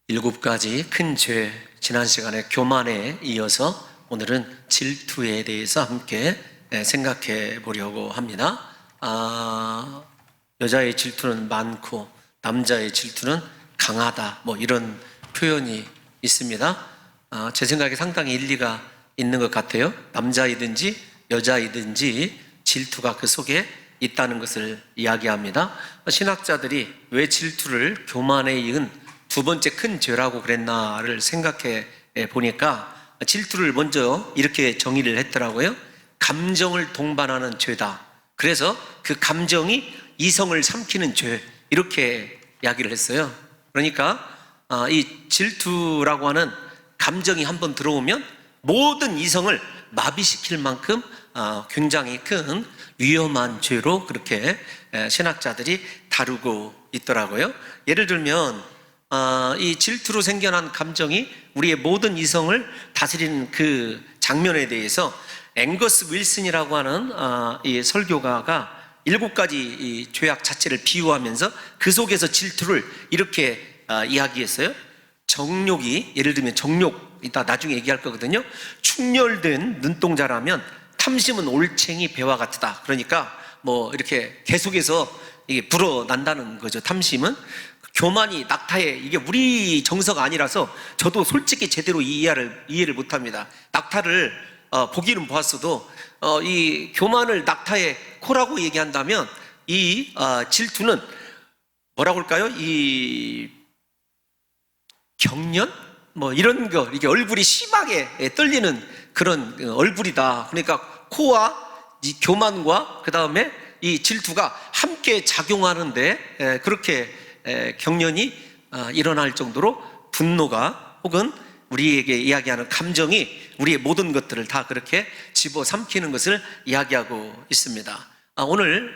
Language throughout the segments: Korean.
7가지 큰 죄, 지난 시간에 교만에 이어서 오늘은 질투에 대해서 함께 생각해 보려고 합니다. 여자의 질투는 많고 남자의 질투는 강하다, 이런 표현이 있습니다. 제 생각에 상당히 일리가 있는 것 같아요. 남자이든지 여자이든지 질투가 그 속에 있다는 것을 이야기합니다. 신학자들이 왜 질투를 교만에 이은 두 번째 큰 죄라고 그랬나를 생각해 보니까 질투를 먼저 이렇게 정의를 했더라고요. 감정을 동반하는 죄다. 그래서 그 감정이 이성을 삼키는 죄, 이렇게 이야기를 했어요. 그러니까 이 질투라고 하는 감정이 한번 들어오면 모든 이성을 마비시킬 만큼 굉장히 큰 위험한 죄로 그렇게 신학자들이 다루고 있더라고요. 예를 들면 이 질투로 생겨난 감정이 우리의 모든 이성을 다스리는 그 장면에 대해서 앵거스 윌슨이라고 하는 이 설교가가 7가지 이 죄악 자체를 비유하면서 그 속에서 질투를 이렇게 이야기했어요. 정욕이, 예를 들면 정욕, 이따 나중에 얘기할 거거든요. 충혈된 눈동자라면 탐심은 올챙이 배와 같다. 그러니까 이렇게 계속해서 이게 불어난다는 거죠. 탐심은. 교만이 낙타에, 이게 우리 정서가 아니라서 저도 솔직히 제대로 이해를 못합니다. 낙타를 보기는 보았어도 이 교만을 낙타의 코라고 얘기한다면 이 질투는 뭐라고 할까요? 이 경련? 이런 거, 이게 얼굴이 심하게 떨리는 그런 얼굴이다. 그러니까 코와 이 교만과 그 다음에 이 질투가 함께 작용하는데 그렇게 경련이 일어날 정도로 분노가 혹은 우리에게 이야기하는 감정이 우리의 모든 것들을 다 그렇게 집어삼키는 것을 이야기하고 있습니다. 오늘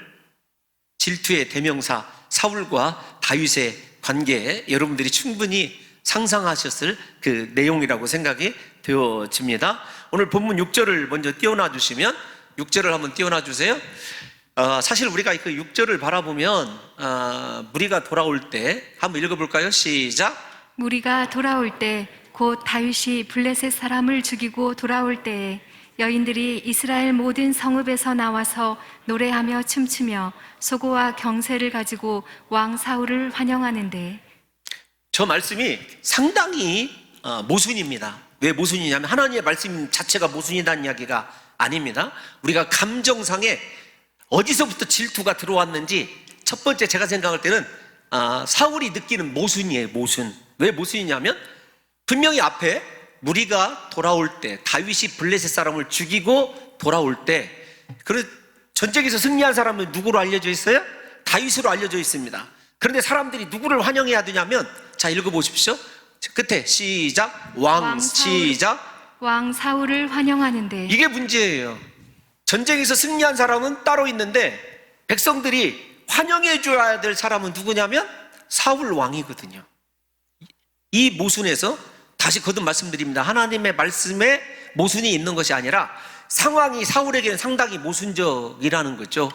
질투의 대명사 사울과 다윗의 관계에 여러분들이 충분히 상상하셨을 그 내용이라고 생각이 되어집니다. 오늘 본문 6절을 먼저 띄워놔 주시면, 6절을 한번 띄워놔 주세요. 사실 우리가 그 6절을 바라보면 무리가 돌아올 때 한번 읽어볼까요? 시작. 무리가 돌아올 때 곧 다윗이 블레셋 사람을 죽이고 돌아올 때에 여인들이 이스라엘 모든 성읍에서 나와서 노래하며 춤추며 소고와 경새를 가지고 왕 사울을 환영하는데, 저 말씀이 상당히 모순입니다. 왜 모순이냐면 하나님의 말씀 자체가 모순이라는 이야기가 아닙니다. 우리가 감정상에 어디서부터 질투가 들어왔는지 첫 번째 제가 생각할 때는 사울이 느끼는 모순이에요. 모순. 왜 모순이냐면 분명히 앞에 무리가 돌아올 때, 다윗이 블레셋 사람을 죽이고 돌아올 때, 그 전쟁에서 승리한 사람은 누구로 알려져 있어요? 다윗으로 알려져 있습니다. 그런데 사람들이 누구를 환영해야 되냐면, 자 읽어보십시오. 끝에 시작. 시작. 왕 사울을 환영하는데, 이게 문제예요. 전쟁에서 승리한 사람은 따로 있는데 백성들이 환영해 줘야 될 사람은 누구냐면 사울 왕이거든요. 이 모순에서 다시 거듭 말씀드립니다. 하나님의 말씀에 모순이 있는 것이 아니라 상황이 사울에게는 상당히 모순적이라는 거죠.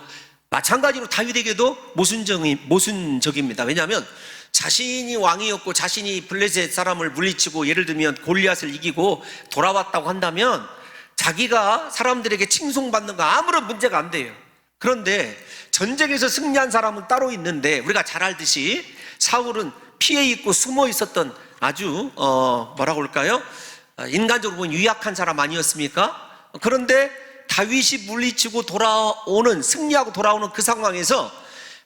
마찬가지로 다윗에게도 모순적입니다. 왜냐하면 자신이 왕이었고 자신이 블레셋 사람을 물리치고 예를 들면 골리앗을 이기고 돌아왔다고 한다면 자기가 사람들에게 칭송받는 거 아무런 문제가 안 돼요. 그런데 전쟁에서 승리한 사람은 따로 있는데 우리가 잘 알듯이 사울은 피해 있고 숨어 있었던 아주 뭐라고 할까요? 인간적으로 보면 유약한 사람 아니었습니까? 그런데 다윗이 물리치고 승리하고 돌아오는 그 상황에서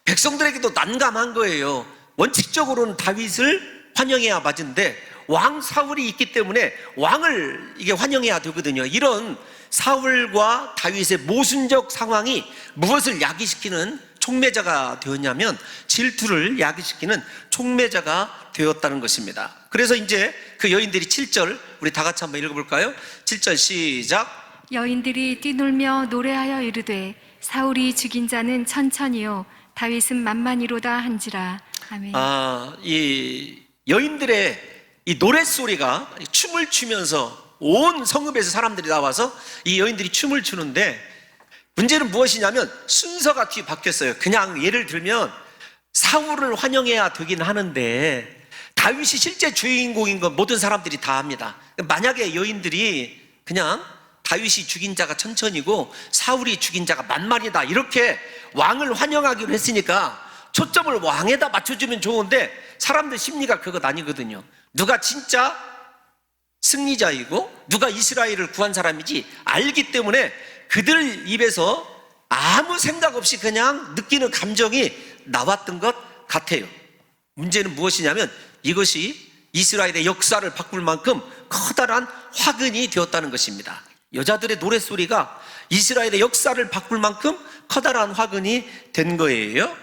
백성들에게도 난감한 거예요. 원칙적으로는 다윗을 환영해야 맞은데 왕 사울이 있기 때문에 왕을 이게 환영해야 되거든요. 이런 사울과 다윗의 모순적 상황이 무엇을 야기시키는 촉매자가 되었냐면 질투를 야기시키는 촉매자가 되었다는 것입니다. 그래서 이제 그 여인들이 7절 우리 다 같이 한번 읽어볼까요? 7절 시작. 여인들이 뛰놀며 노래하여 이르되 사울이 죽인 자는 천천히요 다윗은 만만이로다 한지라. 아멘. 이 여인들의 이 노랫소리가 춤을 추면서 온 성읍에서 사람들이 나와서 이 여인들이 춤을 추는데 문제는 무엇이냐면 순서가 뒤바뀌었어요. 그냥 예를 들면 사울을 환영해야 되긴 하는데 다윗이 실제 주인공인 건 모든 사람들이 다 압니다. 만약에 여인들이 그냥 다윗이 죽인 자가 천천이고 사울이 죽인 자가 만만이다 이렇게 왕을 환영하기로 했으니까 초점을 왕에다 맞춰주면 좋은데 사람들 심리가 그것 아니거든요. 누가 진짜 승리자이고 누가 이스라엘을 구한 사람이지 알기 때문에 그들 입에서 아무 생각 없이 그냥 느끼는 감정이 나왔던 것 같아요. 문제는 무엇이냐면 이것이 이스라엘의 역사를 바꿀 만큼 커다란 화근이 되었다는 것입니다. 여자들의 노랫소리가 이스라엘의 역사를 바꿀 만큼 커다란 화근이 된 거예요.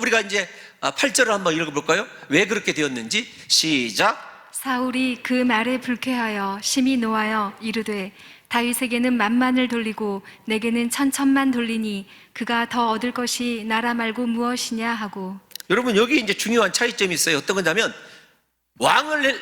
우리가 이제 8절을 한번 읽어볼까요? 왜 그렇게 되었는지 시작. 사울이 그 말에 불쾌하여 심히 노하여 이르되 다윗에게는 만만을 돌리고 내게는 천천만 돌리니 그가 더 얻을 것이 나라 말고 무엇이냐 하고. 여러분 여기 이제 중요한 차이점이 있어요. 어떤 거냐면 왕을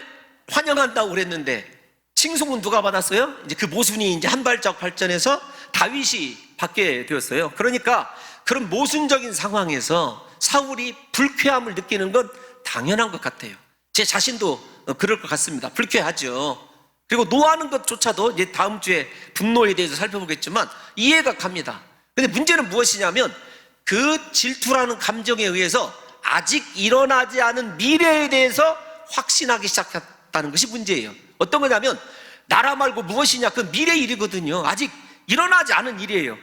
환영한다고 그랬는데 칭송은 누가 받았어요? 이제 그 모순이 이제 한 발짝 발전해서 다윗이 받게 되었어요. 그러니까 그런 모순적인 상황에서 사울이 불쾌함을 느끼는 건 당연한 것 같아요. 제 자신도 그럴 것 같습니다. 불쾌하죠. 그리고 노하는 것조차도 이제 다음 주에 분노에 대해서 살펴보겠지만 이해가 갑니다. 근데 문제는 무엇이냐면 그 질투라는 감정에 의해서 아직 일어나지 않은 미래에 대해서 확신하기 시작했다는 것이 문제예요. 어떤 거냐면 나라 말고 무엇이냐, 그 미래 일이거든요. 아직 일어나지 않은 일이에요.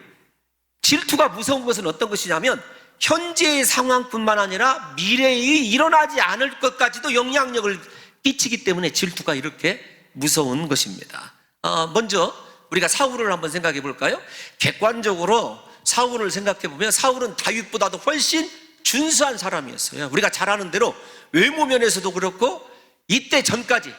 질투가 무서운 것은 어떤 것이냐면 현재의 상황뿐만 아니라 미래에 일어나지 않을 것까지도 영향력을 끼치기 때문에 질투가 이렇게 무서운 것입니다. 먼저 우리가 사울을 한번 생각해 볼까요? 객관적으로 사울을 생각해 보면 사울은 다윗보다도 훨씬 준수한 사람이었어요. 우리가 잘 아는 대로 외모 면에서도 그렇고 이때 전까지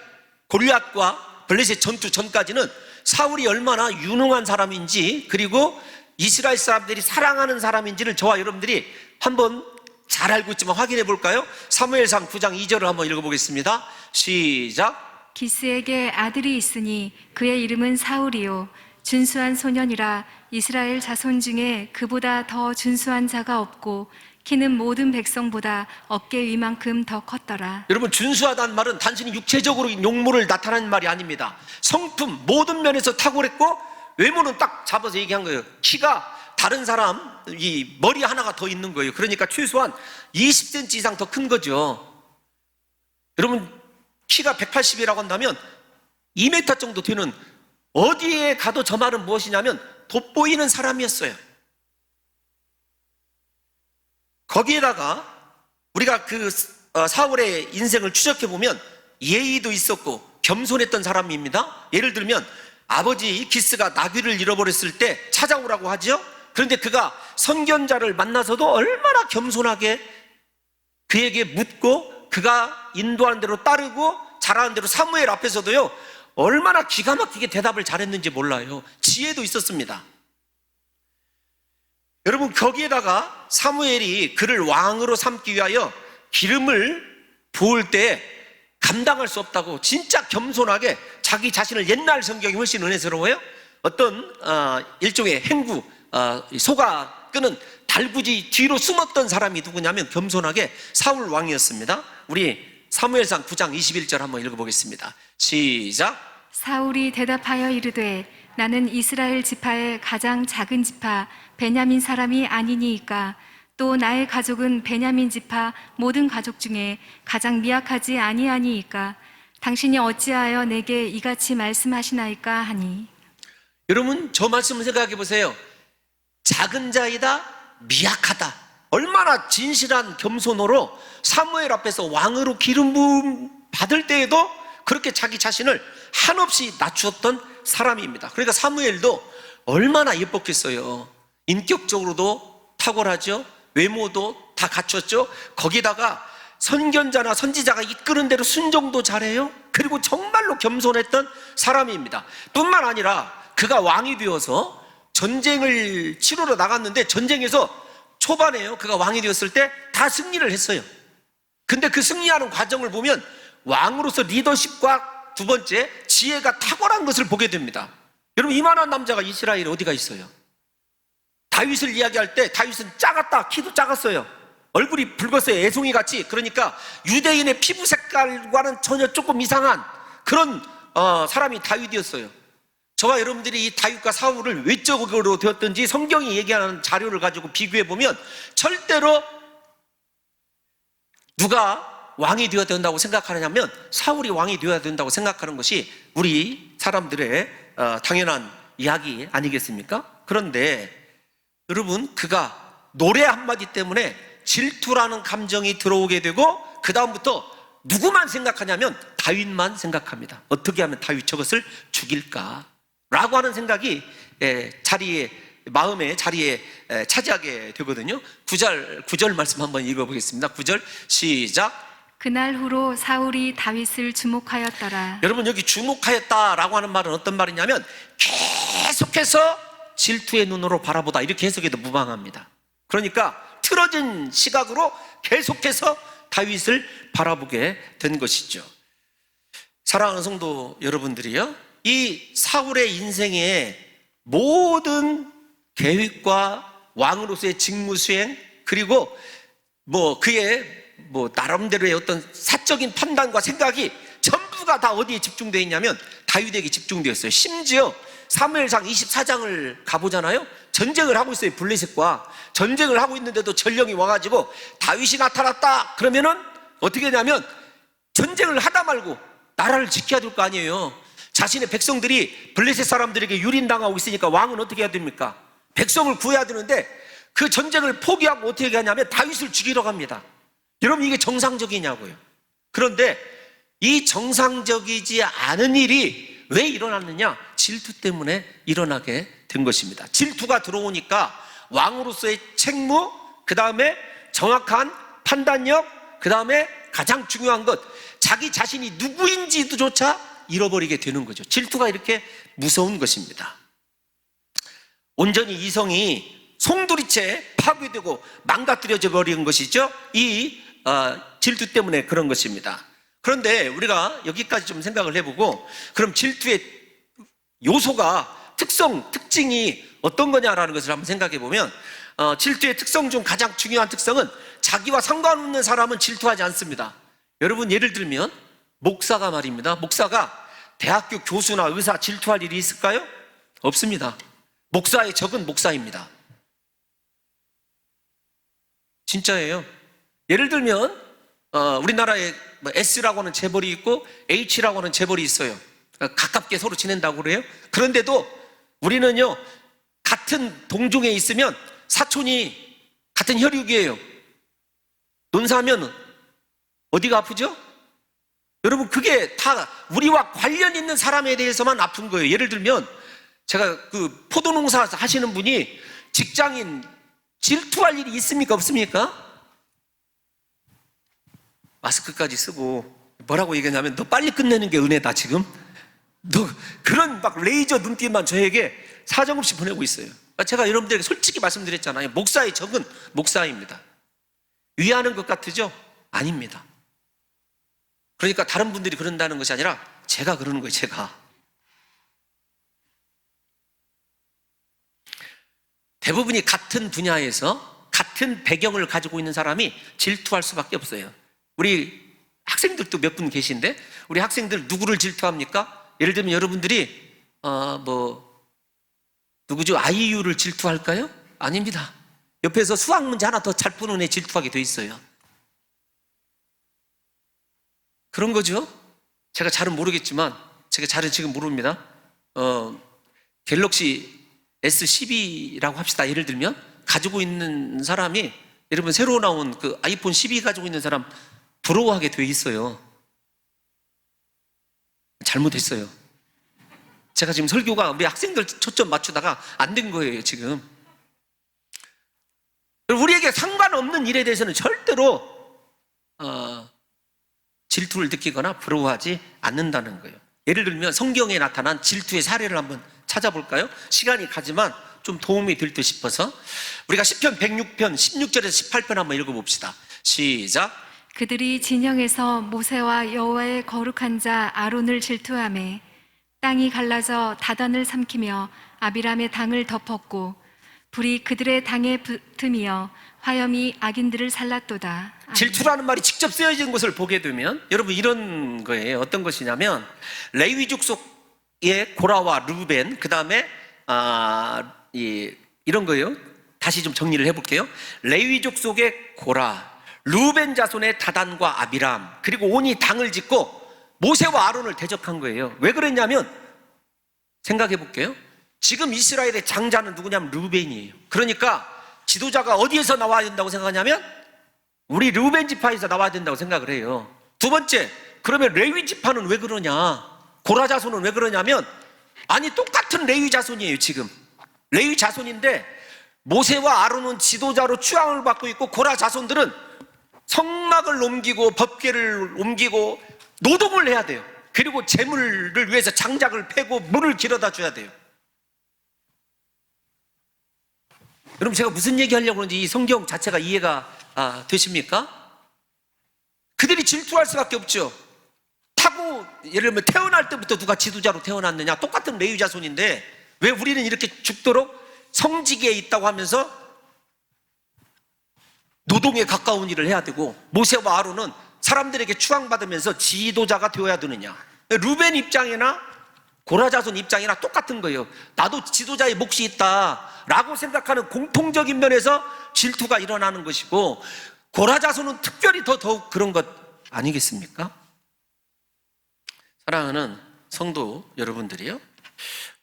골리앗과 블레셋 전투 전까지는 사울이 얼마나 유능한 사람인지 그리고 이스라엘 사람들이 사랑하는 사람인지를 저와 여러분들이 한번 잘 알고 있지만 확인해 볼까요? 사무엘상 9장 2절을 한번 읽어보겠습니다. 시작. 기스에게 아들이 있으니 그의 이름은 사울이요 준수한 소년이라 이스라엘 자손 중에 그보다 더 준수한 자가 없고 키는 모든 백성보다 어깨 위만큼 더 컸더라. 여러분 준수하다는 말은 단순히 육체적으로 용모를 나타내는 말이 아닙니다. 성품 모든 면에서 탁월했고 외모는 딱 잡아서 얘기한 거예요. 키가 다른 사람 이 머리 하나가 더 있는 거예요. 그러니까 최소한 20cm 이상 더 큰 거죠. 여러분 키가 180이라고 한다면 2m 정도 되는, 어디에 가도 저 말은 무엇이냐면 돋보이는 사람이었어요. 거기에다가 우리가 그 사울의 인생을 추적해 보면 예의도 있었고 겸손했던 사람입니다. 예를 들면 아버지 기스가 나귀를 잃어버렸을 때 찾아오라고 하죠. 그런데 그가 선견자를 만나서도 얼마나 겸손하게 그에게 묻고 그가 인도하는 대로 따르고 잘하는 대로 사무엘 앞에서도요 얼마나 기가 막히게 대답을 잘했는지 몰라요. 지혜도 있었습니다. 여러분 거기에다가 사무엘이 그를 왕으로 삼기 위하여 기름을 부을 때 감당할 수 없다고 진짜 겸손하게 자기 자신을, 옛날 성경이 훨씬 은혜스러워요. 어떤 일종의 행구, 소가 끄는 달구지 뒤로 숨었던 사람이 누구냐면 겸손하게 사울 왕이었습니다. 우리 사무엘상 9장 21절 한번 읽어보겠습니다. 시작. 사울이 대답하여 이르되 나는 이스라엘 지파의 가장 작은 지파 베냐민 사람이 아니니이까 또 나의 가족은 베냐민 지파 모든 가족 중에 가장 미약하지 아니하니이까 당신이 어찌하여 내게 이같이 말씀하시나이까 하니. 여러분 저 말씀을 생각해 보세요. 작은 자이다, 미약하다. 얼마나 진실한 겸손으로 사무엘 앞에서 왕으로 기름 부음 받을 때에도 그렇게 자기 자신을 한없이 낮추었던 사람입니다. 그러니까 사무엘도 얼마나 예뻤겠어요. 인격적으로도 탁월하죠. 외모도 다 갖췄죠. 거기다가 선견자나 선지자가 이끄는 대로 순종도 잘해요. 그리고 정말로 겸손했던 사람입니다. 뿐만 아니라 그가 왕이 되어서 전쟁을 치르러 나갔는데 전쟁에서 초반에요 그가 왕이 되었을 때 다 승리를 했어요. 근데 그 승리하는 과정을 보면 왕으로서 리더십과 두 번째 지혜가 탁월한 것을 보게 됩니다. 여러분 이만한 남자가 이스라엘에 어디가 있어요? 다윗을 이야기할 때 다윗은 작았다, 키도 작았어요. 얼굴이 붉었어요. 애송이 같이. 그러니까 유대인의 피부 색깔과는 전혀 조금 이상한 그런 사람이 다윗이었어요. 저와 여러분들이 이 다윗과 사울을 외적으로 되었든지 성경이 얘기하는 자료를 가지고 비교해 보면 절대로 누가 왕이 되어야 된다고 생각하느냐면 사울이 왕이 되어야 된다고 생각하는 것이 우리 사람들의 당연한 이야기 아니겠습니까? 그런데 여러분, 그가 노래 한마디 때문에 질투라는 감정이 들어오게 되고 그 다음부터 누구만 생각하냐면 다윗만 생각합니다. 어떻게 하면 다윗 저것을 죽일까? 라고 하는 생각이 마음의 자리에 차지하게 되거든요. 9절 말씀 한번 읽어보겠습니다. 9절 시작. 그날 후로 사울이 다윗을 주목하였더라. 여러분, 여기 주목하였다라고 하는 말은 어떤 말이냐면 계속해서 질투의 눈으로 바라보다, 이렇게 해석해도 무방합니다. 그러니까 틀어진 시각으로 계속해서 다윗을 바라보게 된 것이죠. 사랑하는 성도 여러분들이요, 이 사울의 인생의 모든 계획과 왕으로서의 직무 수행, 그리고 그의 나름대로의 어떤 사적인 판단과 생각이 전부가 다 어디에 집중되어 있냐면 다윗에게 집중되었어요. 심지어 사무엘상 24장을 가보잖아요. 전쟁을 하고 있어요. 블레셋과 전쟁을 하고 있는데도 전령이 와가지고 다윗이 나타났다 그러면은 어떻게 되냐면 전쟁을 하다 말고 나라를 지켜야 될 거 아니에요. 자신의 백성들이 블레셋 사람들에게 유린당하고 있으니까 왕은 어떻게 해야 됩니까? 백성을 구해야 되는데 그 전쟁을 포기하고 어떻게 하냐면 다윗을 죽이러 갑니다. 여러분, 이게 정상적이냐고요. 그런데 이 정상적이지 않은 일이 왜 일어났느냐? 질투 때문에 일어나게 된 것입니다. 질투가 들어오니까 왕으로서의 책무, 그 다음에 정확한 판단력, 그 다음에 가장 중요한 것, 자기 자신이 누구인지조차 잃어버리게 되는 거죠. 질투가 이렇게 무서운 것입니다. 온전히 이성이 송두리째 파괴되고 망가뜨려져 버리는 것이죠. 이 질투 때문에 그런 것입니다. 그런데 우리가 여기까지 좀 생각을 해보고, 그럼 질투의 요소가, 특징이 어떤 거냐라는 것을 한번 생각해 보면, 질투의 특성 중 가장 중요한 특성은 자기와 상관없는 사람은 질투하지 않습니다. 여러분, 예를 들면 목사가 말입니다. 목사가 대학교 교수나 의사 질투할 일이 있을까요? 없습니다. 목사의 적은 목사입니다. 진짜예요. 예를 들면 우리나라에 S라고 하는 재벌이 있고 H라고 하는 재벌이 있어요. 가깝게 서로 지낸다고 그래요. 그런데도 우리는요, 같은 동종에 있으면 사촌이 같은 혈육이에요. 논사하면 어디가 아프죠? 여러분, 그게 다 우리와 관련 있는 사람에 대해서만 아픈 거예요. 예를 들면 제가 그 포도농사 하시는 분이 직장인 질투할 일이 있습니까? 없습니까? 마스크까지 쓰고 뭐라고 얘기하냐면, 너 빨리 끝내는 게 은혜다. 지금 너 그런 막 레이저 눈빛만 저에게 사정없이 보내고 있어요. 제가 여러분들에게 솔직히 말씀드렸잖아요. 목사의 적은 목사입니다. 위하는 것 같으죠? 아닙니다. 그러니까 다른 분들이 그런다는 것이 아니라 제가 그러는 거예요. 제가 대부분이 같은 분야에서 같은 배경을 가지고 있는 사람이 질투할 수밖에 없어요. 우리 학생들도 몇 분 계신데, 우리 학생들 누구를 질투합니까? 예를 들면 여러분들이 누구죠? 아이유를 질투할까요? 아닙니다. 옆에서 수학 문제 하나 더 잘 푸는 애 질투하게 돼 있어요. 그런 거죠. 제가 잘은 모르겠지만, 제가 잘은 지금 모릅니다. 갤럭시 S12라고 합시다. 예를 들면 가지고 있는 사람이, 여러분 새로 나온 그 아이폰 12 가지고 있는 사람 부러워하게 돼 있어요. 잘못했어요. 제가 지금 설교가 우리 학생들 초점 맞추다가 안 된 거예요, 지금. 우리에게 상관없는 일에 대해서는 절대로 질투를 느끼거나 부러워하지 않는다는 거예요. 예를 들면 성경에 나타난 질투의 사례를 한번 찾아볼까요? 시간이 가지만 좀 도움이 될 듯 싶어서 우리가 시편 106편 16절에서 18편 한번 읽어봅시다. 시작. 그들이 진영에서 모세와 여호와의 거룩한 자 아론을 질투하매 땅이 갈라져 다단을 삼키며 아비람의 당을 덮었고 불이 그들의 당에 붙으며 화염이 악인들을 살랐도다. 아멘. 질투라는 말이 직접 쓰여진 것을 보게 되면 여러분 이런 거예요. 어떤 것이냐면 레위족 속의 고라와 루벤, 그 다음에 이런 거예요. 다시 좀 정리를 해볼게요. 레위족 속의 고라, 루벤 자손의 다단과 아비람, 그리고 온이 당을 짓고 모세와 아론을 대적한 거예요. 왜 그랬냐면 생각해 볼게요. 지금 이스라엘의 장자는 누구냐면 루벤이에요. 그러니까 지도자가 어디에서 나와야 된다고 생각하냐면 우리 루벤 지파에서 나와야 된다고 생각을 해요. 두 번째, 그러면 레위 지파는 왜 그러냐, 고라 자손은 왜 그러냐면 아니 똑같은 레위 자손이에요. 지금 레위 자손인데 모세와 아론은 지도자로 추앙을 받고 있고 고라 자손들은 성막을 옮기고 법궤를 옮기고 노동을 해야 돼요. 그리고 재물을 위해서 장작을 패고 물을 길어다 줘야 돼요. 여러분 제가 무슨 얘기 하려고 그러는지 이 성경 자체가 이해가 되십니까? 그들이 질투할 수밖에 없죠. 예를 들면 태어날 때부터 누가 지도자로 태어났느냐, 똑같은 레위 자손인데 왜 우리는 이렇게 죽도록 성직에 있다고 하면서 노동에 가까운 일을 해야 되고 모세와 아론은 사람들에게 추앙받으면서 지도자가 되어야 되느냐. 루벤 입장이나 고라 자손 입장이나 똑같은 거예요. 나도 지도자의 몫이 있다라고 생각하는 공통적인 면에서 질투가 일어나는 것이고, 고라 자손은 특별히 더욱 그런 것 아니겠습니까? 사랑하는 성도 여러분들이요,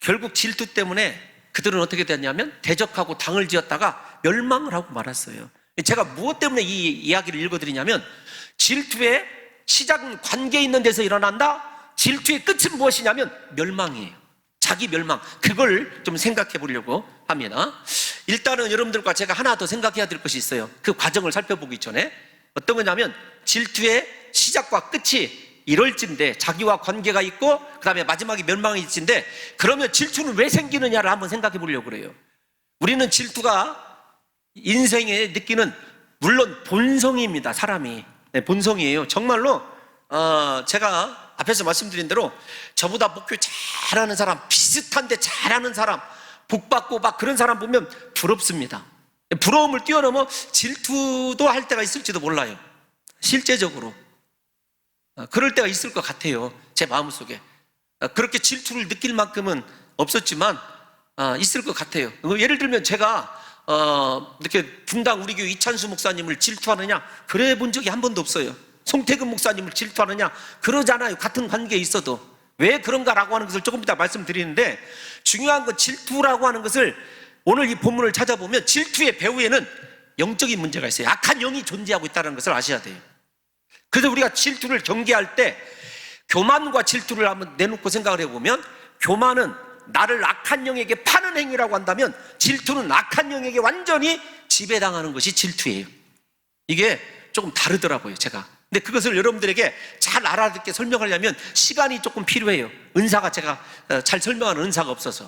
결국 질투 때문에 그들은 어떻게 됐냐면 대적하고 당을 지었다가 멸망을 하고 말았어요. 제가 무엇 때문에 이 이야기를 읽어드리냐면 질투의 시작은 관계 있는 데서 일어난다. 질투의 끝은 무엇이냐면 멸망이에요. 자기 멸망. 그걸 좀 생각해 보려고 합니다. 일단은 여러분들과 제가 하나 더 생각해야 될 것이 있어요. 그 과정을 살펴보기 전에 어떤 거냐면 질투의 시작과 끝이 이럴진데 자기와 관계가 있고 그 다음에 마지막에 멸망이 있진데, 그러면 질투는 왜 생기느냐를 한번 생각해 보려고 그래요. 우리는 질투가 인생에 느끼는 물론 본성입니다. 사람이 본성이에요. 정말로 제가 앞에서 말씀드린 대로 저보다 목표 잘하는 사람, 비슷한데 잘하는 사람, 복받고 막 그런 사람 보면 부럽습니다. 부러움을 뛰어넘어 질투도 할 때가 있을지도 몰라요. 실제적으로 그럴 때가 있을 것 같아요. 제 마음속에 그렇게 질투를 느낄 만큼은 없었지만 있을 것 같아요. 예를 들면 제가 이렇게 분당 우리 교회 이찬수 목사님을 질투하느냐, 그래 본 적이 한 번도 없어요. 송태근 목사님을 질투하느냐, 그러잖아요. 같은 관계에 있어도. 왜 그런가라고 하는 것을 조금 이따 말씀드리는데, 중요한 건 질투라고 하는 것을 오늘 이 본문을 찾아보면 질투의 배후에는 영적인 문제가 있어요. 악한 영이 존재하고 있다는 것을 아셔야 돼요. 그래서 우리가 질투를 경계할 때 교만과 질투를 한번 내놓고 생각을 해보면, 교만은 나를 악한 영에게 파는 행위라고 한다면 질투는 악한 영에게 완전히 지배당하는 것이 질투예요. 이게 조금 다르더라고요, 제가. 근데 그것을 여러분들에게 잘 알아듣게 설명하려면 시간이 조금 필요해요. 은사가 제가 잘 설명하는 은사가 없어서.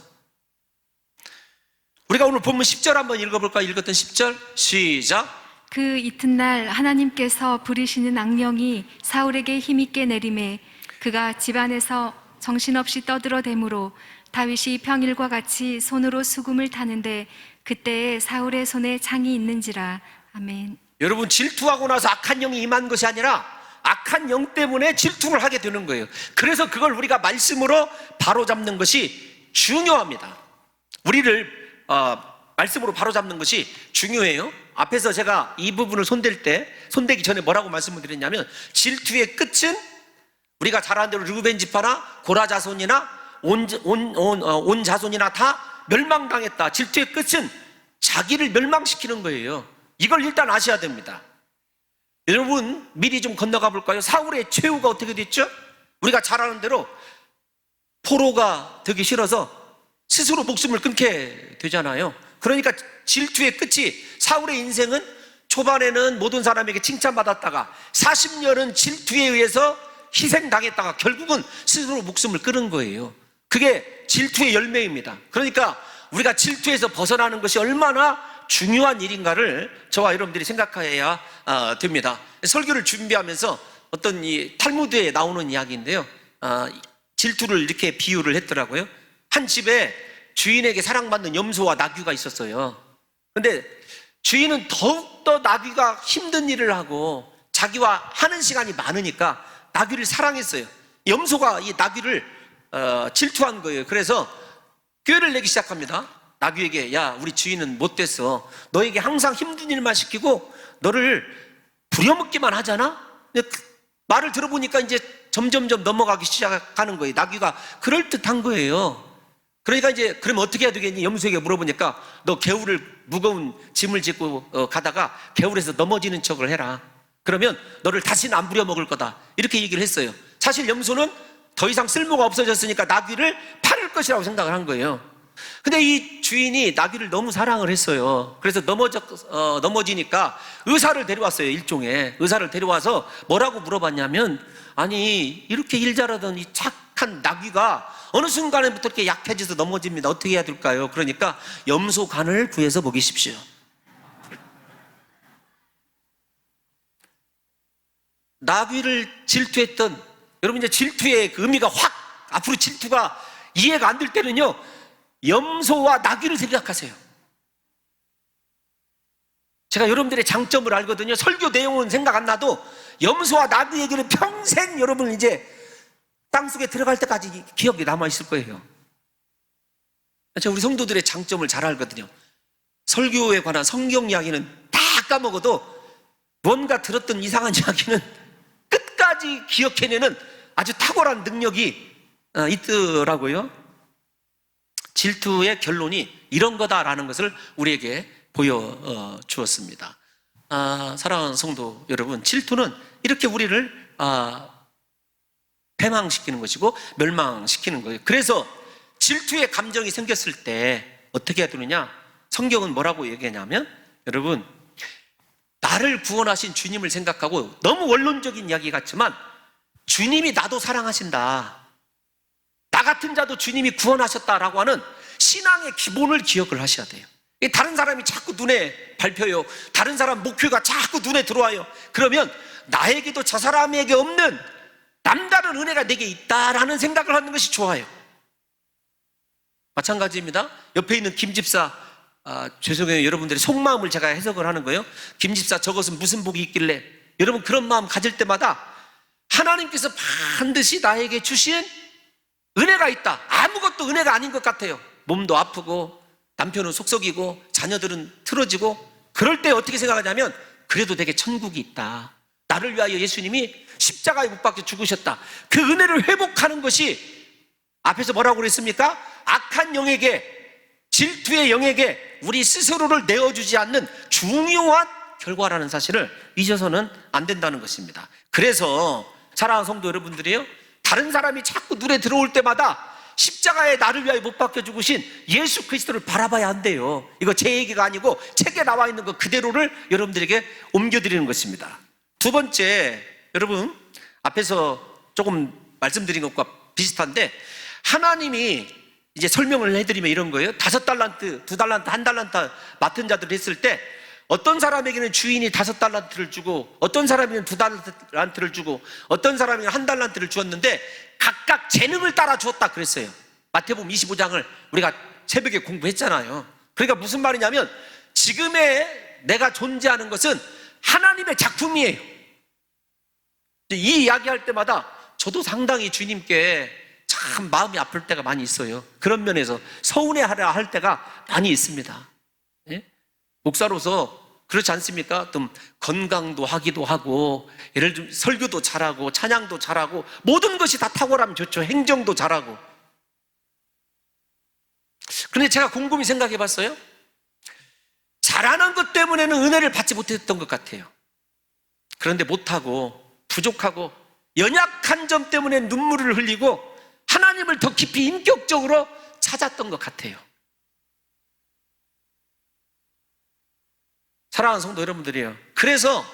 우리가 오늘 본문 10절 한번 읽어볼까요? 읽었던 10절 시작. 그 이튿날 하나님께서 부리시는 악령이 사울에게 힘있게 내림에 그가 집안에서 정신없이 떠들어대므로 다윗이 평일과 같이 손으로 수금을 타는데 그때에 사울의 손에 창이 있는지라. 아멘. 여러분, 질투하고 나서 악한 영이 임한 것이 아니라 악한 영 때문에 질투를 하게 되는 거예요. 그래서 그걸 우리가 말씀으로 바로잡는 것이 중요합니다. 우리를 말씀으로 바로잡는 것이 중요해요. 앞에서 제가 이 부분을 손대기 전에 뭐라고 말씀을 드렸냐면, 질투의 끝은 우리가 잘 아는 대로 르우벤 지파나 고라 자손이나 온 자손이나 다 멸망당했다. 질투의 끝은 자기를 멸망시키는 거예요. 이걸 일단 아셔야 됩니다. 여러분, 미리 좀 건너가 볼까요? 사울의 최후가 어떻게 됐죠? 우리가 잘 아는 대로 포로가 되기 싫어서 스스로 목숨을 끊게 되잖아요. 그러니까 질투의 끝이, 사울의 인생은 초반에는 모든 사람에게 칭찬받았다가 40년은 질투에 의해서 희생당했다가 결국은 스스로 목숨을 끊은 거예요. 그게 질투의 열매입니다. 그러니까 우리가 질투에서 벗어나는 것이 얼마나 중요한 일인가를 저와 여러분들이 생각해야 됩니다. 설교를 준비하면서 어떤 이 탈무드에 나오는 이야기인데요, 질투를 이렇게 비유를 했더라고요. 한 집에 주인에게 사랑받는 염소와 나귀가 있었어요. 근데 주인은 더욱더 나귀가 힘든 일을 하고 자기와 하는 시간이 많으니까 나귀를 사랑했어요. 염소가 이 나귀를 질투한 거예요. 그래서 꾀를 내기 시작합니다. 나귀에게, 야, 우리 주인은 못됐어. 너에게 항상 힘든 일만 시키고 너를 부려먹기만 하잖아. 근데 말을 들어보니까 이제 점점점 넘어가기 시작하는 거예요. 나귀가 그럴듯한 거예요. 그러니까 이제 그러면 어떻게 해야 되겠니? 염소에게 물어보니까 너 개울을 무거운 짐을 짓고 가다가 개울에서 넘어지는 척을 해라. 그러면 너를 다시는 안 부려먹을 거다. 이렇게 얘기를 했어요. 사실 염소는 더 이상 쓸모가 없어졌으니까 나귀를 팔을 것이라고 생각을 한 거예요. 근데 이 주인이 나귀를 너무 사랑을 했어요. 그래서 넘어지니까 의사를 데려왔어요. 일종의 의사를 데려와서 뭐라고 물어봤냐면, 아니 이렇게 일 잘하던 이 착한 나귀가 어느 순간에부터 이렇게 약해져서 넘어집니다. 어떻게 해야 될까요? 그러니까 염소 간을 구해서 먹이십시오. 나귀를 질투했던, 여러분 이제 질투의 그 의미가 확 앞으로 질투가 이해가 안 될 때는요, 염소와 나귀를 생각하세요. 제가 여러분들의 장점을 알거든요. 설교 내용은 생각 안 나도 염소와 나귀 얘기는 평생 여러분 이제 땅속에 들어갈 때까지 기억이 남아있을 거예요. 제가 우리 성도들의 장점을 잘 알거든요. 설교에 관한 성경 이야기는 다 까먹어도 뭔가 들었던 이상한 이야기는 끝까지 기억해내는 아주 탁월한 능력이 있더라고요. 질투의 결론이 이런 거다라는 것을 우리에게 보여주었습니다. 사랑하는 성도 여러분, 질투는 이렇게 우리를 패망시키는 것이고 멸망시키는 거예요. 그래서 질투의 감정이 생겼을 때 어떻게 해야 되느냐? 성경은 뭐라고 얘기하냐면, 여러분, 나를 구원하신 주님을 생각하고, 너무 원론적인 이야기 같지만 주님이 나도 사랑하신다, 나 같은 자도 주님이 구원하셨다라고 하는 신앙의 기본을 기억을 하셔야 돼요. 다른 사람이 자꾸 눈에 밟혀요. 다른 사람 목표가 자꾸 눈에 들어와요. 그러면 나에게도 저 사람에게 없는 남다른 은혜가 내게 있다라는 생각을 하는 것이 좋아요. 마찬가지입니다. 옆에 있는 김 집사, 죄송해요, 여러분들의 속마음을 제가 해석을 하는 거예요. 김 집사, 저것은 무슨 복이 있길래. 여러분, 그런 마음 가질 때마다 하나님께서 반드시 나에게 주신 은혜가 있다. 아무것도 은혜가 아닌 것 같아요. 몸도 아프고 남편은 속썩이고 자녀들은 틀어지고, 그럴 때 어떻게 생각하냐면, 그래도 내게 천국이 있다. 나를 위하여 예수님이 십자가에 못 박혀 죽으셨다. 그 은혜를 회복하는 것이, 앞에서 뭐라고 그랬습니까? 악한 영에게, 질투의 영에게 우리 스스로를 내어주지 않는 중요한 결과라는 사실을 잊어서는 안 된다는 것입니다. 그래서 사랑하는 성도 여러분들이요, 다른 사람이 자꾸 눈에 들어올 때마다 십자가에 나를 위하여 못 박혀 죽으신 예수 그리스도를 바라봐야 한대요. 이거 제 얘기가 아니고 책에 나와 있는 거 그대로를 여러분들에게 옮겨드리는 것입니다. 두 번째, 여러분, 앞에서 조금 말씀드린 것과 비슷한데, 하나님이 이제 설명을 해드리면 이런 거예요. 5달란트, 2달란트, 1달란트 맡은 자들을 했을 때, 어떤 사람에게는 주인이 5달란트를 주고, 어떤 사람에게는 2달란트를 주고, 어떤 사람에게는 1달란트를 주었는데 각각 재능을 따라 주었다 그랬어요. 마태복음 25장을 우리가 새벽에 공부했잖아요. 그러니까 무슨 말이냐면, 지금의 내가 존재하는 것은 하나님의 작품이에요. 이 이야기할 때마다 저도 상당히 주님께 참 마음이 아플 때가 많이 있어요. 그런 면에서 서운해하려 할 때가 많이 있습니다. 예? 목사로서 그렇지 않습니까? 좀 건강도 하기도 하고, 예를 들면 설교도 잘하고 찬양도 잘하고 모든 것이 다 탁월하면 좋죠. 행정도 잘하고. 그런데 제가 곰곰이 생각해 봤어요. 잘하는 것 때문에는 은혜를 받지 못했던 것 같아요. 그런데 못하고 부족하고 연약한 점 때문에 눈물을 흘리고 하나님을 더 깊이 인격적으로 찾았던 것 같아요. 사랑하는 성도 여러분들이에요. 그래서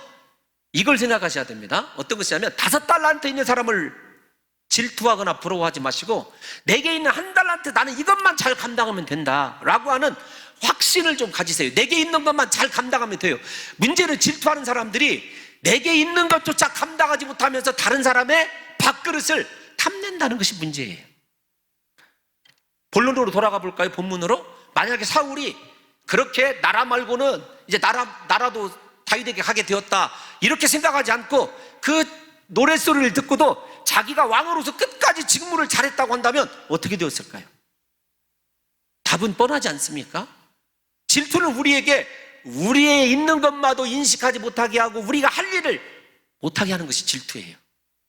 이걸 생각하셔야 됩니다. 어떤 것이냐면, 5달란트 있는 사람을 질투하거나 부러워하지 마시고, 내게 있는 1달란트, 나는 이것만 잘 감당하면 된다 라고 하는 확신을 좀 가지세요. 내게 있는 것만 잘 감당하면 돼요. 문제는 질투하는 사람들이 내게 있는 것조차 감당하지 못하면서 다른 사람의 밥그릇을 탐낸다는 것이 문제예요. 본론으로 돌아가 볼까요? 본문으로. 만약에 사울이 그렇게 나라 말고는 이제 나라도 다윗에게 가게 되었다, 이렇게 생각하지 않고 그 노랫소리를 듣고도 자기가 왕으로서 끝까지 직무를 잘했다고 한다면 어떻게 되었을까요? 답은 뻔하지 않습니까? 질투는 우리에게 우리의 있는 것마도 인식하지 못하게 하고 우리가 할 일을 못하게 하는 것이 질투예요.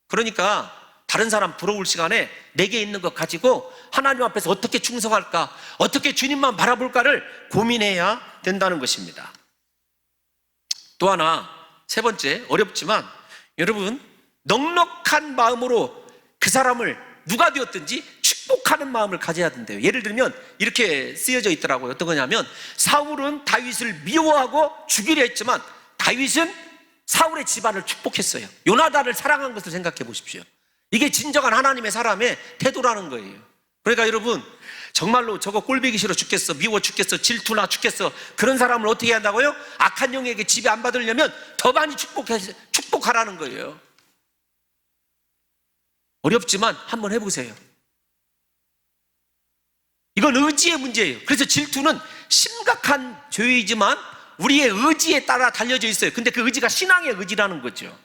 그러니까 다른 사람 부러울 시간에 내게 있는 것 가지고 하나님 앞에서 어떻게 충성할까, 어떻게 주님만 바라볼까를 고민해야 된다는 것입니다. 또 하나, 세 번째, 어렵지만 여러분, 넉넉한 마음으로 그 사람을 누가 되었든지 축복하는 마음을 가져야 된대요. 예를 들면 이렇게 쓰여져 있더라고요. 어떤 거냐면, 사울은 다윗을 미워하고 죽이려 했지만 다윗은 사울의 집안을 축복했어요. 요나단을 사랑한 것을 생각해 보십시오. 이게 진정한 하나님의 사람의 태도라는 거예요. 그러니까 여러분, 정말로 저거 꼴보기 싫어 죽겠어, 미워 죽겠어, 질투나 죽겠어, 그런 사람을 어떻게 한다고요? 악한 영에게 지배 안 받으려면 더 많이 축복하라는 거예요. 어렵지만 한번 해보세요. 이건 의지의 문제예요. 그래서 질투는 심각한 죄이지만 우리의 의지에 따라 달려져 있어요. 근데 그 의지가 신앙의 의지라는 거죠.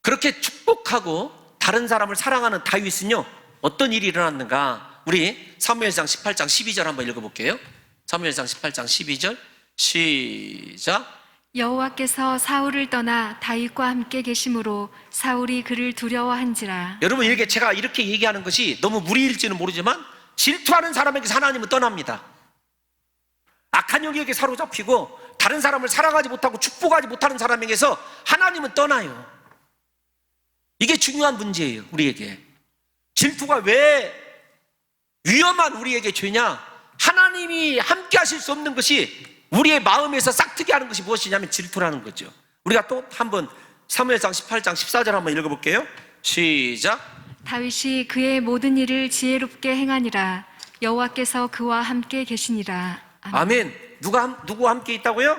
그렇게 축복하고 다른 사람을 사랑하는 다윗은요, 어떤 일이 일어났는가? 우리 사무엘상 18장 12절 한번 읽어볼게요. 사무엘상 18장 12절 시작. 여호와께서 사울을 떠나 다윗과 함께 계심으로 사울이 그를 두려워한지라. 여러분, 이렇게 제가 이렇게 얘기하는 것이 너무 무리일지는 모르지만 질투하는 사람에게 하나님은 떠납니다. 악한 영에게 사로잡히고 다른 사람을 사랑하지 못하고 축복하지 못하는 사람에게서 하나님은 떠나요. 이게 중요한 문제예요. 우리에게 질투가 왜 위험한 우리에게 죄냐? 하나님이 함께 하실 수 없는 것이 우리의 마음에서 싹트게 하는 것이 무엇이냐면 질투라는 거죠. 우리가 또 한번 사무엘상 18장 14절 한번 읽어볼게요. 시작. 다윗이 그의 모든 일을 지혜롭게 행하니라. 여호와께서 그와 함께 계시니라. 아멘. 누구와 함께 있다고요?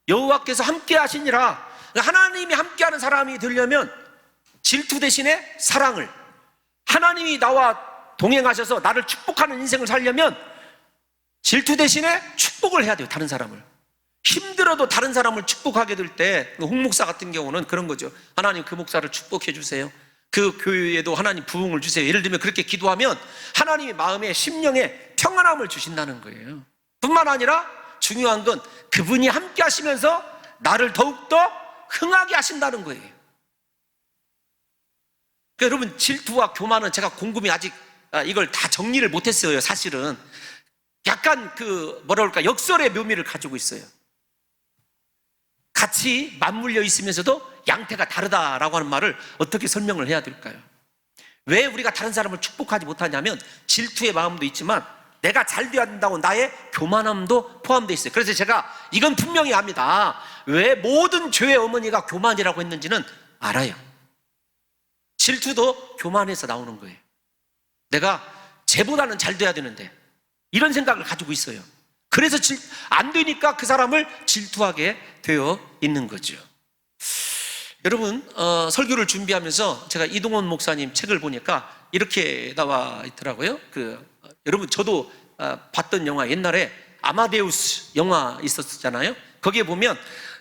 여호와께서 함께 하시니라. 하나님이 함께하는 사람이 되려면 질투 대신에 사랑을, 하나님이 나와 동행하셔서 나를 축복하는 인생을 살려면 질투 대신에 축복을 해야 돼요. 다른 사람을. 힘들어도 다른 사람을 축복하게 될 때, 홍 목사 같은 경우는 그런 거죠. 하나님 그 목사를 축복해 주세요. 그 교회에도 하나님 부흥을 주세요. 예를 들면 그렇게 기도하면 하나님이 마음에 심령에 평안함을 주신다는 거예요. 뿐만 아니라 중요한 건 그분이 함께 하시면서 나를 더욱더 흥하게 하신다는 거예요. 그러니까 여러분, 질투와 교만은 제가 곰곰이 아직 이걸 다 정리를 못했어요. 사실은 약간 역설의 묘미를 가지고 있어요. 같이 맞물려 있으면서도 양태가 다르다라고 하는 말을 어떻게 설명을 해야 될까요? 왜 우리가 다른 사람을 축복하지 못하냐면 질투의 마음도 있지만 내가 잘 돼야 된다고 나의 교만함도 포함되어 있어요. 그래서 제가 이건 분명히 압니다. 왜 모든 죄의 어머니가 교만이라고 했는지는 알아요. 질투도 교만에서 나오는 거예요. 내가 쟤보다는 잘 돼야 되는데, 이런 생각을 가지고 있어요. 그래서 안 되니까 그 사람을 질투하게 되어 있는 거죠. 여러분, 설교를 준비하면서 제가 이동원 목사님 책을 보니까 이렇게 나와 있더라고요. 여러분, 저도 봤던 영화, 옛날에 아마데우스 영화 있었잖아요. 거기에 보면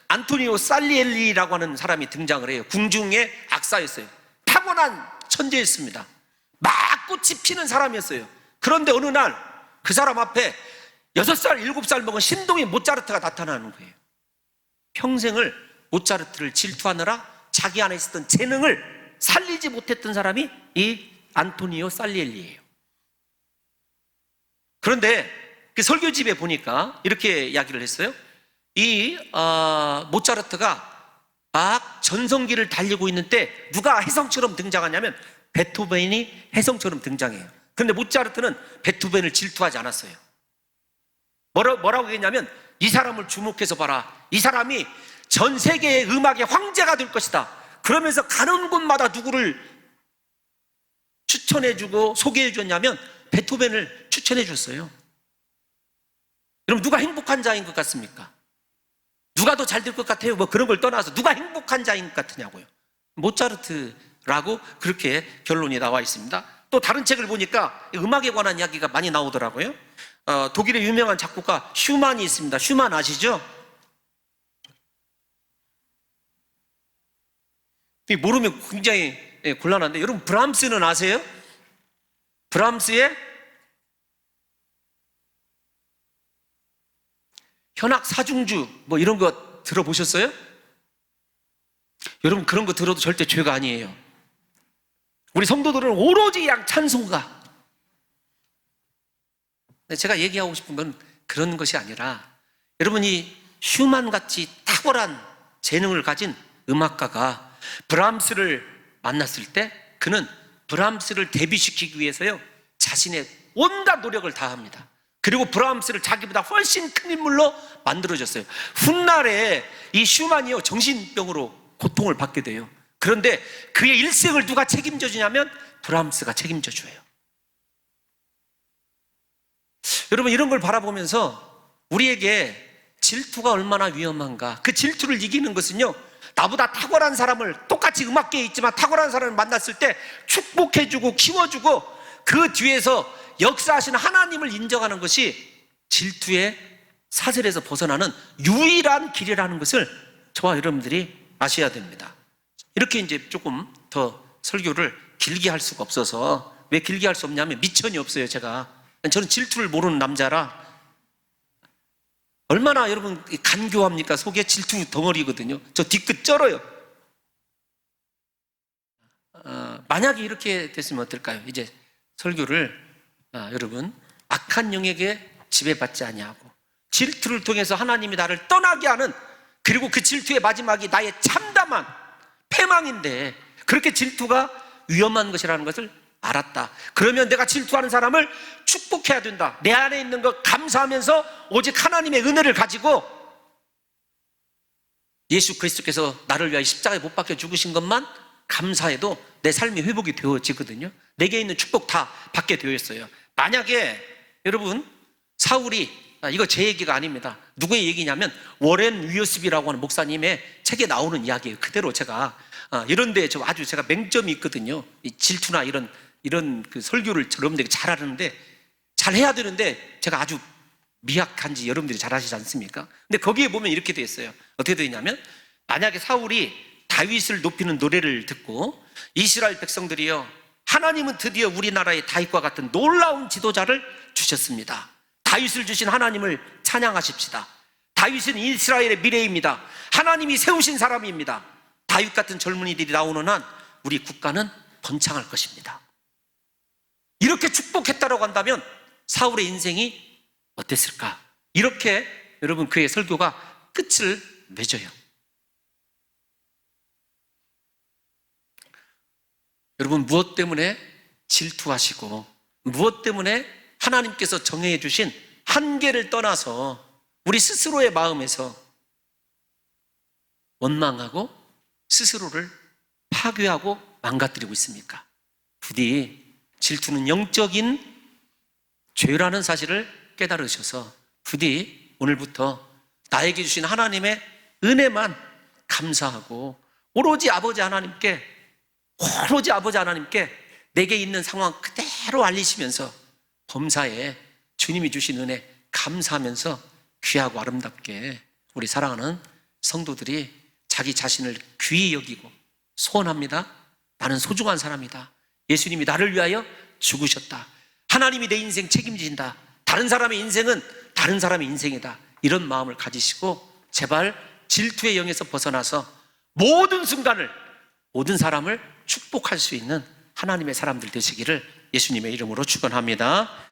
안토니오 살리엘리라고 하는 사람이 등장을 해요. 궁중의 악사였어요. 타고난 천재였습니다. 막 꽃이 피는 사람이었어요. 그런데 어느 날 그 사람 앞에 6살, 7살 먹은 신동이 모차르트가 나타나는 거예요. 평생을 모차르트를 질투하느라 자기 안에 있었던 재능을 살리지 못했던 사람이 이 안토니오 살리엘리예요. 그런데 그 설교집에 보니까 이렇게 이야기를 했어요. 이 모차르트가 막 전성기를 달리고 있는 때 누가 혜성처럼 등장하냐면 베토벤이 혜성처럼 등장해요. 그런데 모차르트는 베토벤을 질투하지 않았어요. 뭐라고 했냐면, 이 사람을 주목해서 봐라. 이 사람이 전 세계의 음악의 황제가 될 것이다. 그러면서 가는 곳마다 누구를 추천해주고 소개해줬냐면 베토벤을 추천해줬어요. 여러분, 누가 행복한 자인 것 같습니까? 누가 더 잘 될 것 같아요? 뭐 그런 걸 떠나서 누가 행복한 자인 것 같으냐고요. 모차르트라고 그렇게 결론이 나와 있습니다. 또 다른 책을 보니까 음악에 관한 이야기가 많이 나오더라고요. 독일의 유명한 작곡가 슈만이 있습니다. 슈만 아시죠? 모르면 굉장히 곤란한데, 여러분 브람스는 아세요? 브람스의 현악 사중주 뭐 이런 거 들어보셨어요? 여러분 그런 거 들어도 절대 죄가 아니에요. 우리 성도들은 오로지 그냥 찬송가. 제가 얘기하고 싶은 건 그런 것이 아니라, 여러분이 슈만같이 탁월한 재능을 가진 음악가가 브람스를 만났을 때 그는 브람스를 데뷔시키기 위해서요 자신의 온갖 노력을 다합니다. 그리고 브람스를 자기보다 훨씬 큰 인물로 만들어줬어요. 훗날에 이 슈만이요 정신병으로 고통을 받게 돼요. 그런데 그의 일생을 누가 책임져 주냐면 브람스가 책임져 줘요. 여러분 이런 걸 바라보면서 우리에게 질투가 얼마나 위험한가. 그 질투를 이기는 것은요, 나보다 탁월한 사람을, 똑같이 음악계에 있지만 탁월한 사람을 만났을 때 축복해주고 키워주고 그 뒤에서 역사하시는 하나님을 인정하는 것이 질투의 사슬에서 벗어나는 유일한 길이라는 것을 저와 여러분들이 아셔야 됩니다. 이렇게 이제 조금 더 설교를 길게 할 수가 없어서, 왜 길게 할 수 없냐면 미천이 없어요. 저는 질투를 모르는 남자라. 얼마나 여러분 간교합니까? 속에 질투 덩어리거든요. 저 뒤끝 쩔어요. 만약에 이렇게 됐으면 어떨까요? 이제 설교를 여러분 악한 영에게 지배받지 아니하고 질투를 통해서 하나님이 나를 떠나게 하는, 그리고 그 질투의 마지막이 나의 참담한 패망인데, 그렇게 질투가 위험한 것이라는 것을 알았다. 그러면 내가 질투하는 사람을 축복해야 된다. 내 안에 있는 것 감사하면서 오직 하나님의 은혜를 가지고 예수 그리스도께서 나를 위하여 십자가에 못 박혀 죽으신 것만 감사해도 내 삶이 회복이 되어지거든요. 내게 있는 축복 다 받게 되어 있어요. 만약에 여러분 사울이, 이거 제 얘기가 아닙니다. 누구의 얘기냐면 워렌 위어스비라고 하는 목사님의 책에 나오는 이야기예요. 그대로 제가 이런데 아주 제가 맹점이 있거든요. 이 질투나 이런 그 설교를 여러분들이 잘 하는데, 잘 해야 되는데 제가 아주 미약한지 여러분들이 잘 아시지 않습니까? 근데 거기에 보면 이렇게 돼 있어요. 어떻게 되냐면, 만약에 사울이 다윗을 높이는 노래를 듣고 이스라엘 백성들이요, 하나님은 드디어 우리나라의 다윗과 같은 놀라운 지도자를 주셨습니다. 다윗을 주신 하나님을 찬양하십시다. 다윗은 이스라엘의 미래입니다. 하나님이 세우신 사람입니다. 다윗 같은 젊은이들이 나오는 한 우리 국가는 번창할 것입니다. 이렇게 축복했다라고 한다면 사울의 인생이 어땠을까? 이렇게 여러분 그의 설교가 끝을 맺어요. 여러분 무엇 때문에 질투하시고 무엇 때문에 하나님께서 정해 주신 한계를 떠나서 우리 스스로의 마음에서 원망하고 스스로를 파괴하고 망가뜨리고 있습니까? 부디 질투는 영적인 죄라는 사실을 깨달으셔서 부디 오늘부터 나에게 주신 하나님의 은혜만 감사하고 오로지 아버지 하나님께 내게 있는 상황 그대로 알리시면서 범사에 주님이 주신 은혜 감사하면서 귀하고 아름답게 우리 사랑하는 성도들이 자기 자신을 귀히 여기고 소원합니다. 나는 소중한 사람이다. 예수님이 나를 위하여 죽으셨다. 하나님이 내 인생 책임진다. 다른 사람의 인생은 다른 사람의 인생이다. 이런 마음을 가지시고 제발 질투의 영에서 벗어나서 모든 순간을, 모든 사람을 축복할 수 있는 하나님의 사람들 되시기를 예수님의 이름으로 축원합니다.